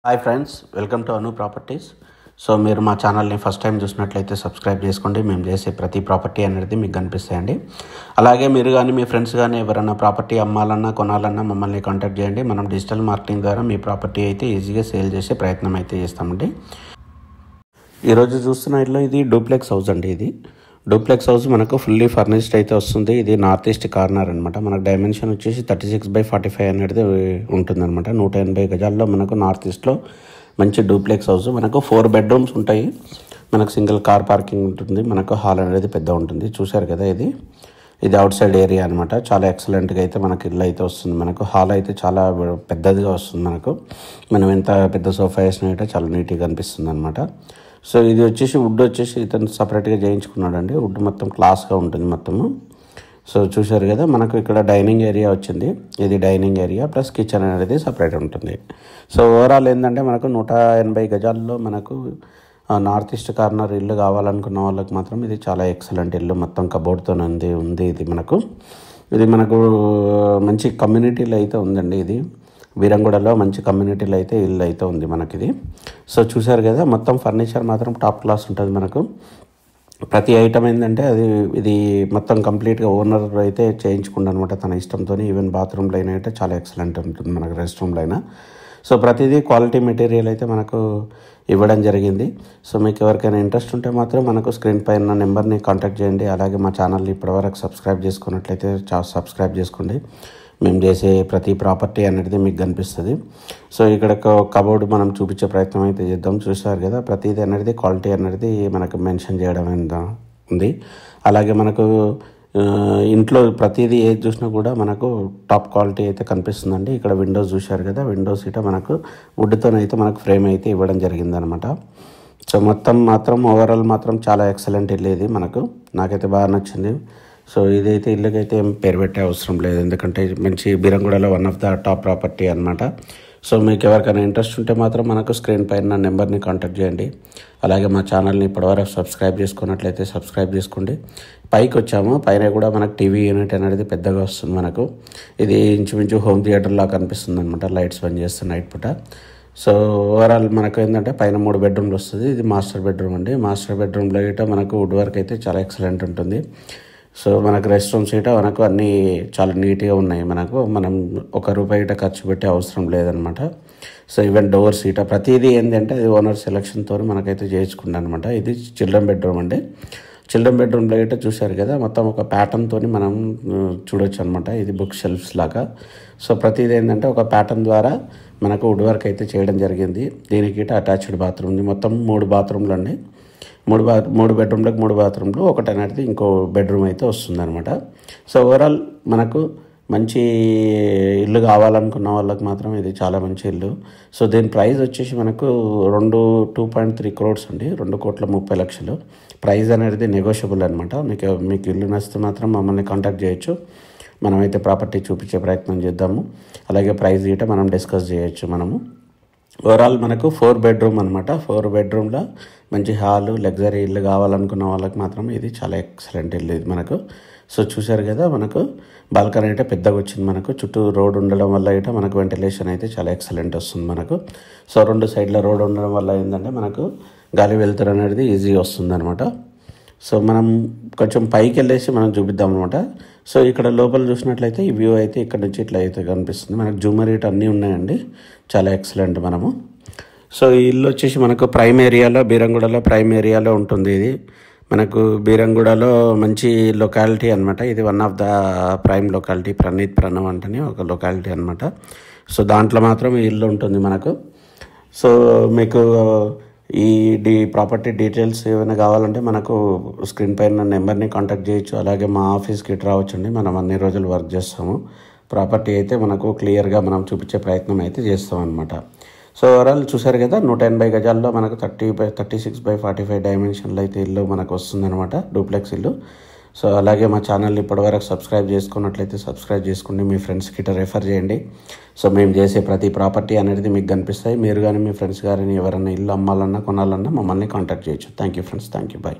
Hi friends, welcome to Anu properties. So మీరు మా ఛానల్ని ఫస్ట్ టైం చూసినట్లయితే సబ్స్క్రైబ్ చేసుకోండి. మేము చేసే ప్రతి ప్రాపర్టీ అనేది మీకు కనిపిస్తాయండి. అలాగే మీరు కానీ మీ ఫ్రెండ్స్ కానీ ఎవరైనా ప్రాపర్టీ అమ్మాలన్నా కొనాలన్నా మమ్మల్ని కాంటాక్ట్ చేయండి. మనం డిజిటల్ మార్కెటింగ్ ద్వారా మీ ప్రాపర్టీ అయితే ఈజీగా సేల్ చేసే ప్రయత్నం అయితే చేస్తామండి. ఈరోజు చూస్తున్న ఇల్లు ఇది డూప్లెక్స్ హౌస్ అండి. ఇది డూప్లెక్స్ హౌస్ మనకు ఫుల్లీ ఫర్నిష్డ్ అయితే వస్తుంది. ఇది నార్త్ ఈస్ట్ కార్నర్ అనమాట. మనకు డైమెన్షన్ వచ్చేసి 36/45 అనేది ఉంటుందన్నమాట. 180 గజాల్లో మనకు నార్త్ ఈస్ట్లో మంచి డూప్లెక్స్ హౌస్. మనకు 4 బెడ్రూమ్స్ ఉంటాయి. మనకు సింగిల్ కార్ పార్కింగ్ ఉంటుంది. మనకు హాల్ అనేది పెద్ద ఉంటుంది. చూశారు కదా, ఇది అవుట్ సైడ్ ఏరియా అనమాట. చాలా ఎక్సలెంట్గా అయితే మనకి ఇల్లు అయితే వస్తుంది. మనకు హాల్ అయితే చాలా పెద్దదిగా వస్తుంది. మనం ఎంత పెద్ద సోఫా వేసినా అయితే చాలా నీట్గా అనిపిస్తుంది అనమాట. సో ఇది వచ్చేసి వుడ్ వచ్చేసి ఇతను సపరేట్గా చేయించుకున్నాడండి. వుడ్ మొత్తం క్లాస్గా ఉంటుంది మొత్తము. సో చూశారు కదా, మనకు ఇక్కడ డైనింగ్ ఏరియా వచ్చింది. ఇది డైనింగ్ ఏరియా ప్లస్ కిచెన్ అనేది సపరేట్ ఉంటుంది. సో ఓవరాల్ ఏంటంటే మనకు 180 గజాల్లో మనకు నార్త్ ఈస్ట్ కార్నర్ ఇల్లు కావాలనుకున్న వాళ్ళకి మాత్రం ఇది చాలా ఎక్సలెంట్ ఇల్లు. మొత్తం కబోర్డ్తో ఉంది. ఇది మనకు మంచి కమ్యూనిటీలో అయితే ఉందండి. ఇది వీరంగూడలో మంచి కమ్యూనిటీలో అయితే ఇల్లు అయితే ఉంది మనకిది. సో చూశారు కదా, మొత్తం ఫర్నిచర్ మాత్రం టాప్ క్లాస్ ఉంటుంది. మనకు ప్రతి ఐటమ్ ఏంటంటే ఇది మొత్తం కంప్లీట్గా ఓనర్ అయితే చేయించుకుంటాను అనమాట తన ఇష్టంతో. ఈవెన్ బాత్రూమ్లో అయినా అయితే చాలా ఎక్సలెంట్ ఉంటుంది, మనకు రెస్ట్ రూమ్లో అయినా. సో ప్రతిదీ క్వాలిటీ మెటీరియల్ అయితే మనకు ఇవ్వడం జరిగింది. సో మీకు ఎవరికైనా ఇంట్రెస్ట్ ఉంటే మాత్రం మనకు స్క్రీన్ పైన నెంబర్ని కాంటాక్ట్ చేయండి. అలాగే మా ఛానల్ని ఇప్పటివరకు సబ్స్క్రైబ్ చేసుకున్నట్లయితే సబ్స్క్రైబ్ చేసుకోండి. మేము చేసే ప్రతి ప్రాపర్టీ అనేది మీకు కనిపిస్తుంది. సో ఇక్కడ కబోర్డ్ మనం చూపించే ప్రయత్నం అయితే చేద్దాం. చూసారు కదా, ప్రతిదీ అనేది క్వాలిటీ అనేది మనకు మెన్షన్ చేయడం ఉంది. అలాగే మనకు ఇంట్లో ప్రతిదీ ఏది చూసినా కూడా మనకు టాప్ క్వాలిటీ అయితే కనిపిస్తుందండి. ఇక్కడ విండోస్ చూశారు కదా, విండోస్ ఇట మనకు వుడ్తోనైతే మనకు ఫ్రేమ్ అయితే ఇవ్వడం జరిగిందనమాట. సో మొత్తం మాత్రం ఓవరాల్ మాత్రం చాలా ఎక్సలెంట్ ఇల్లు ఇది. నాకైతే బాగా నచ్చింది. సో ఇదైతే ఇల్లుకైతే ఏం పేరు పెట్టే అవసరం లేదు, ఎందుకంటే మంచి బీరంగూడలో one of the top property అనమాట. సో మీకు ఎవరికైనా ఇంట్రెస్ట్ ఉంటే మాత్రం మనకు స్క్రీన్ పైన నెంబర్ని కాంటాక్ట్ చేయండి. అలాగే మా ఛానల్ని ఇప్పటివరకు సబ్స్క్రైబ్ చేసుకున్నట్లయితే సబ్స్క్రైబ్ చేసుకోండి. పైకి వచ్చాము, పైన కూడా మనకు టీవీ యూనిట్ అనేది పెద్దగా వస్తుంది. మనకు ఇది ఇంచుమించు హోమ్ థియేటర్ లాగా కనిపిస్తుంది అనమాట, లైట్స్ బంద్ చేస్తే నైట్ పూట. సో ఓవరాల్ మనకు ఏంటంటే పైన 3 బెడ్రూమ్లు వస్తుంది. ఇది మాస్టర్ బెడ్రూమ్ అండి. మాస్టర్ బెడ్రూమ్లో గిట్ట మనకు వుడ్ వర్క్ అయితే చాలా ఎక్సలెంట్ ఉంటుంది. సో మనకు రెస్ట్ రూమ్స్ ఇట మనకు అన్నీ చాలా నీట్గా ఉన్నాయి. మనం ₹1 ఖర్చు పెట్టే అవసరం లేదనమాట. సో ఈవెన్ డోర్స్ ఇట ప్రతిదీ ఏంటంటే అది ఓనర్ సెలక్షన్తో మనకైతే చేయించుకుంటాం అనమాట. ఇది చిల్డ్రన్ బెడ్రూమ్ అండి. చిల్డ్రన్ బెడ్రూమ్లో ఇట చూశారు కదా, మొత్తం ఒక ప్యాటర్న్తో మనం చూడొచ్చు అనమాట. ఇది బుక్ షెల్ఫ్స్ లాగా. సో ప్రతిదీ ఏంటంటే ఒక ప్యాటర్న్ ద్వారా మనకు వుడ్ వర్క్ అయితే చేయడం జరిగింది. దీనికి ఇట అటాచ్డ్ బాత్రూమ్ ఉంది. మొత్తం 3 బాత్రూమ్లు అండి. 3 బెడ్రూమ్లకు 3 బాత్రూమ్లు, ఒకటి అనేది ఇంకో బెడ్రూమ్ అయితే వస్తుంది అనమాట. సో ఓవరాల్ మనకు మంచి ఇల్లు కావాలనుకున్న వాళ్ళకి మాత్రం ఇది చాలా మంచి ఇల్లు. సో దీని ప్రైస్ వచ్చేసి మనకు 2.3 crores అండి. 2,30,00,000 ప్రైస్ అనేది నెగోషియబుల్ అనమాట. మీకు ఇల్లు నచ్చితే మాత్రం మమ్మల్ని కాంటాక్ట్ చేయొచ్చు. మనమైతే ప్రాపర్టీ చూపించే ప్రయత్నం చేద్దాము. అలాగే ప్రైస్ గిట్ట మనం డిస్కస్ చేయొచ్చు. ఓవరాల్ మనకు 4 బెడ్రూమ్ అనమాట. 4 బెడ్రూమ్లో మంచి హాలు, లగ్జరీ ఇల్లు కావాలనుకున్న వాళ్ళకి మాత్రం ఇది చాలా ఎక్సలెంట్ ఇల్లు ఇది మనకు. సో చూశారు కదా, మనకు బాల్కనీ అయితే పెద్దగా వచ్చింది. మనకు చుట్టూ రోడ్ ఉండడం వల్ల అయితే మనకు వెంటిలేషన్ అయితే చాలా ఎక్సలెంట్ వస్తుంది. సో 2 సైడ్ల రోడ్ ఉండడం వల్ల ఏంటంటే మనకు గాలి వెలుతురు అనేది ఈజీగా వస్తుంది అనమాట. సో మనం కొంచెం పైకి వెళ్ళేసి మనం చూపిద్దాం అనమాట. సో ఇక్కడ లోపల చూసినట్లయితే ఈ వ్యూ అయితే ఇక్కడ నుంచి ఇట్లా అయితే కనిపిస్తుంది. మనకు జూమర్ ఇటు అన్నీ ఉన్నాయండి, చాలా ఎక్సలెంట్. సో ఈ ఇల్లు వచ్చేసి మనకు ప్రైమ్ ఏరియాలో, బీరంగూడలో ప్రైమ్ ఏరియాలో ఉంటుంది. ఇది మనకు బీరంగూడలో మంచి లొకాలిటీ అనమాట. ఇది one of the prime locality. Pranav అంటని ఒక లొకాలిటీ అనమాట. సో దాంట్లో మాత్రం ఈ ఇల్లు ఉంటుంది మనకు. సో మీకు ఈ ప్రాపర్టీ డీటెయిల్స్ ఏమైనా కావాలంటే మనకు స్క్రీన్ పైన నెంబర్ని కాంటాక్ట్ చేయొచ్చు. అలాగే మా ఆఫీస్కి రావచ్చండి. మనం అన్ని రోజులు వర్క్ చేస్తాము. ప్రాపర్టీ అయితే మనకు క్లియర్గా మనం చూపించే ప్రయత్నం అయితే చేస్తాం అనమాట. సో ఓవరాల్ చూసారు కదా, 180 గజాల్లో మనకు 36/45 డైమెన్షన్లో అయితే ఇల్లు మనకు వస్తుందన్నమాట, డూప్లెక్స్ ఇల్లు. సో అలాగే మా ఛానల్ని ఇప్పటివరకు సబ్స్క్రైబ్ చేసుకున్నట్లయితే సబ్స్క్రైబ్ చేసుకోండి. మీ ఫ్రెండ్స్కి రెఫర్ చేయండి. సో మేము చేసే ప్రతి ప్రాపర్టీ అనేది మీకు కనిపిస్తాయి. మీరు కానీ మీ ఫ్రెండ్స్ కానీ ఎవరైనా ఇల్లు అమ్మాలన్నా కొనాలన్నా మమ్మల్ని కాంటాక్ట్ చేయొచ్చు. Thank you friends, thank you, bye.